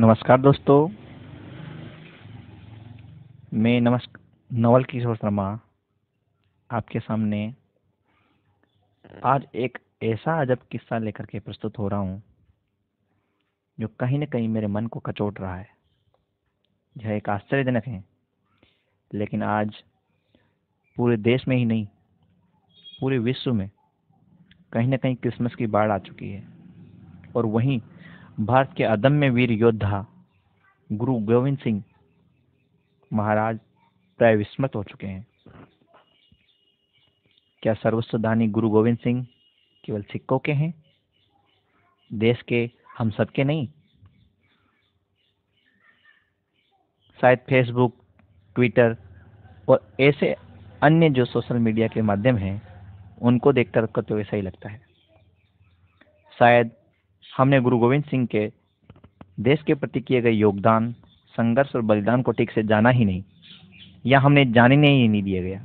नमस्कार दोस्तों। मैं नवल किशोर शर्मा आपके सामने आज एक ऐसा अजब किस्सा लेकर के प्रस्तुत हो रहा हूँ जो कहीं न कहीं मेरे मन को कचोट रहा है। यह एक आश्चर्यजनक है, लेकिन आज पूरे देश में ही नहीं, पूरे विश्व में कहीं न कहीं क्रिसमस की बाढ़ आ चुकी है। और वहीं भारत के अदम्य वीर योद्धा गुरु गोविंद सिंह महाराज प्राय विस्मृत हो चुके हैं। क्या सर्वस्व दानी गुरु गोविंद सिंह केवल सिक्कों के हैं, देश के हम सबके नहीं? शायद फेसबुक, ट्विटर और ऐसे अन्य जो सोशल मीडिया के माध्यम हैं, उनको देखकर तो ऐसा ही लगता है। शायद हमने गुरु गोविंद सिंह के देश के प्रति किए गए योगदान, संघर्ष और बलिदान को ठीक से जाना ही नहीं, या हमने जानने ही नहीं दिया गया।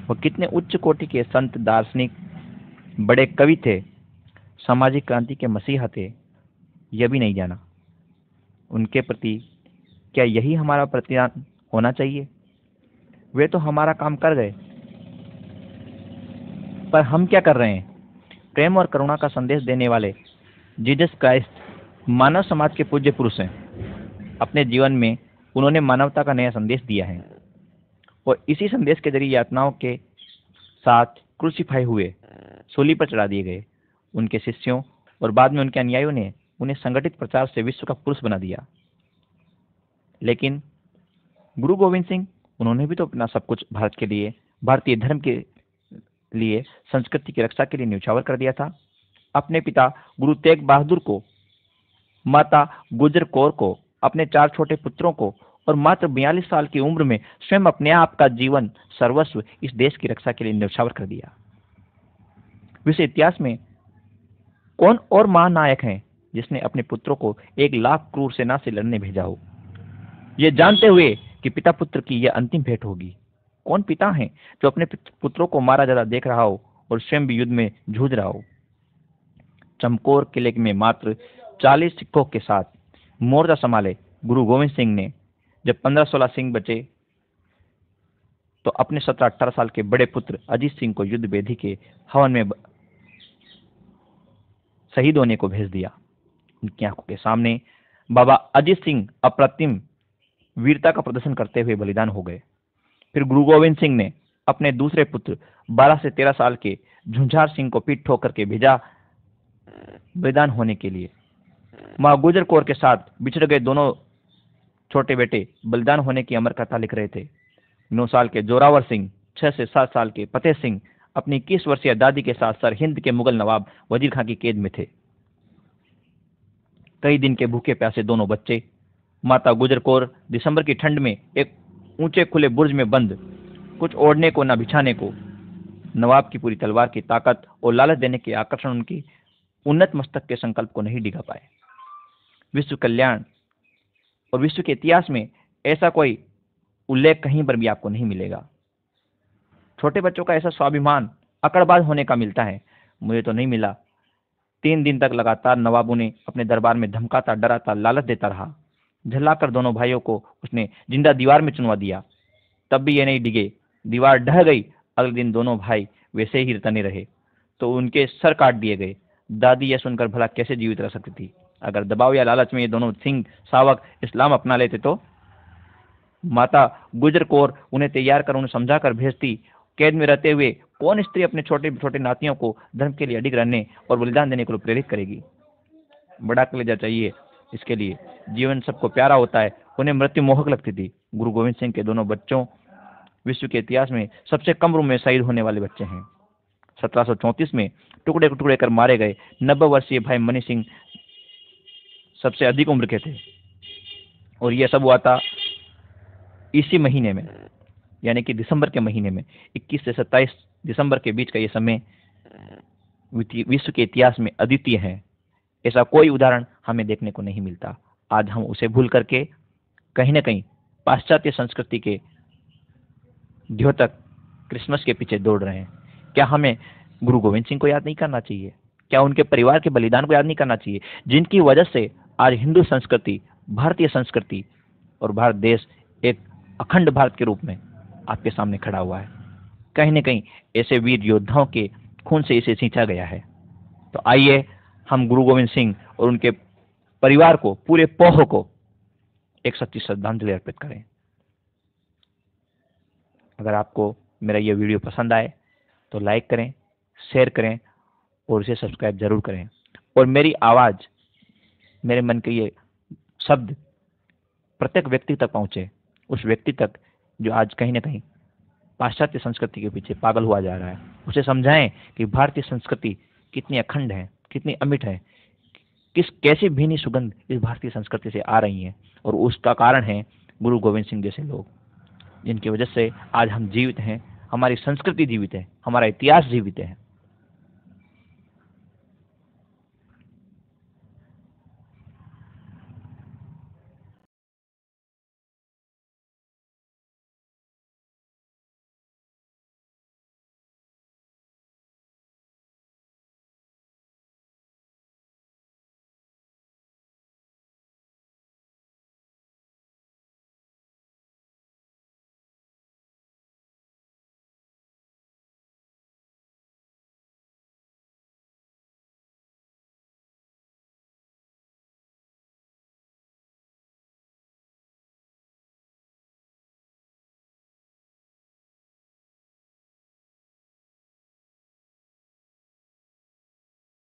वो कितने उच्च कोटि के संत, दार्शनिक, बड़े कवि थे, सामाजिक क्रांति के मसीहा थे, यह भी नहीं जाना। उनके प्रति क्या यही हमारा प्रतिदान होना चाहिए? वे तो हमारा काम कर गए, पर हम क्या कर रहे हैं? प्रेम और करुणा का संदेश देने वाले जीसस क्राइस्ट मानव समाज के पूज्य पुरुष हैं। अपने जीवन में उन्होंने मानवता का नया संदेश दिया है और इसी संदेश के जरिए यातनाओं के साथ क्रूसीफाई हुए, सूली पर चढ़ा दिए गए। उनके शिष्यों और बाद में उनके अनुयायियों ने उन्हें संगठित प्रचार से विश्व का पुरुष बना दिया। लेकिन गुरु गोविंद सिंह, उन्होंने भी तो अपना सब कुछ भारत के लिए, भारतीय धर्म के लिए, संस्कृति की रक्षा के लिए न्यौछावर कर दिया था। अपने पिता गुरु तेग बहादुर को, माता गुजर कौर को, अपने 4 छोटे पुत्रों को और मात्र 42 साल की उम्र में स्वयं अपने आप का जीवन सर्वस्व इस देश की रक्षा के लिए न्यौछावर कर दिया। विश्व इतिहास में कौन और महानायक हैं जिसने अपने पुत्रों को 1 लाख क्रूर सेना से लड़ने भेजा हो, ये जानते हुए कि पिता पुत्र की यह अंतिम भेंट होगी? कौन पिता है जो अपने पुत्रों को मारा जाता देख रहा हो और स्वयं भी युद्ध में जूझ रहा हो? चमकौर किले में मात्र 40 सिखों के साथ मोर्चा संभाले गुरु गोविंद सिंह ने जब 15-16 सिंह बचे, तो अपने 17-18 साल के बड़े पुत्र अजीत सिंह को युद्ध वेदी के हवन में शहीद होने को भेज दिया। उनकी आंखों के सामने बाबा अजीत सिंह अप्रतिम वीरता का प्रदर्शन करते हुए बलिदान हो गए। फिर गुरु गोविंद सिंह ने अपने दूसरे पुत्र 12 से 13 साल के झुंझार सिंह को पीठ ठोकर के भेजा बलिदान होने के लिए। मां गुजर कौर के साथ बिछड़ गए दोनों छोटे बेटे बलिदान होने की अमर कथा लिख रहे थे। 9 साल के जोरावर सिंह, 6 से 7 साल के फतेह सिंह अपनी 21 वर्षीय दादी के साथ सरहिंद के मुगल नवाब वजीर खां की कैद में थे। कई दिन के भूखे प्यासे दोनों बच्चे, माता गुजर कौर दिसंबर की ठंड में एक ऊंचे खुले बुर्ज में बंद, कुछ ओढ़ने को न बिछाने को। नवाब की पूरी तलवार की ताकत और लालच देने के आकर्षण उनकी उन्नत मस्तक के संकल्प को नहीं डिगा पाए। विश्व कल्याण और विश्व के इतिहास में ऐसा कोई उल्लेख कहीं पर भी आपको नहीं मिलेगा। छोटे बच्चों का ऐसा स्वाभिमान अकड़बाज होने का मिलता है, मुझे तो नहीं मिला। 3 दिन तक लगातार नवाब उन्हें अपने दरबार में धमकाता, डराता, लालच देता रहा। झल्लाकर दोनों भाइयों को उसने जिंदा दीवार में चुनवा दिया, तब भी ये नहीं डिगे। दीवार ढह गई। अगले दिन दोनों भाई वैसे ही तने रहे तो उनके सर काट दिए गए। दादी यह सुनकर भला कैसे जीवित रह सकती थी? अगर दबाव या लालच में ये दोनों सिंह सावक इस्लाम अपना लेते तो? माता गुजर कौर उन्हें तैयार कर, उन्हें समझा कर भेजती। कैद में रहते हुए कौन स्त्री अपने छोटे छोटे नातियों को धर्म के लिए अडिग रहने और बलिदान देने को प्रेरित करेगी? बड़ा कलेजा चाहिए इसके लिए। जीवन सबको प्यारा होता है, उन्हें मृत्यु मोहक लगती थी। गुरु गोविंद सिंह के दोनों बच्चों विश्व के इतिहास में सबसे कम उम्र में शहीद होने वाले बच्चे हैं। 1734 में टुकड़े टुकड़े कर मारे गए 90 वर्षीय भाई मनी सिंह सबसे अधिक उम्र के थे। और यह सब हुआ था इसी महीने में, यानी कि दिसंबर के महीने में। 21 से 27 दिसंबर के बीच का ये समय विश्व के इतिहास में अद्वितीय है। ऐसा कोई उदाहरण हमें देखने को नहीं मिलता। आज हम उसे भूल करके कहीं न कहीं पाश्चात्य संस्कृति के द्योतक क्रिसमस के पीछे दौड़ रहे हैं। क्या हमें गुरु गोविंद सिंह को याद नहीं करना चाहिए? क्या उनके परिवार के बलिदान को याद नहीं करना चाहिए, जिनकी वजह से आज हिंदू संस्कृति भारतीय संस्कृति और भारत देश एक अखंड भारत के रूप में आपके सामने खड़ा हुआ है। कहीं न कहीं ऐसे वीर योद्धाओं के खून से इसे सींचा गया है। तो आइए हम गुरु गोविंद सिंह और उनके परिवार को, पूरे पौह को एक सच्ची श्रद्धांजलि अर्पित करें। अगर आपको मेरा ये वीडियो पसंद आए तो लाइक करें, शेयर करें और इसे सब्सक्राइब जरूर करें। और मेरी आवाज़, मेरे मन के ये शब्द प्रत्येक व्यक्ति तक पहुँचे, उस व्यक्ति तक जो आज कहीं ना कहीं पाश्चात्य संस्कृति के पीछे पागल हुआ जा रहा है। उसे समझाएं कि भारतीय संस्कृति कितनी अखंड है, कितनी अमिट है, कैसी भीनी सुगंध इस भारतीय संस्कृति से आ रही है। और उसका कारण है गुरु गोविंद सिंह जैसे लोग, जिनकी वजह से आज हम जीवित हैं, हमारी संस्कृति जीवित है, हमारा इतिहास जीवित है।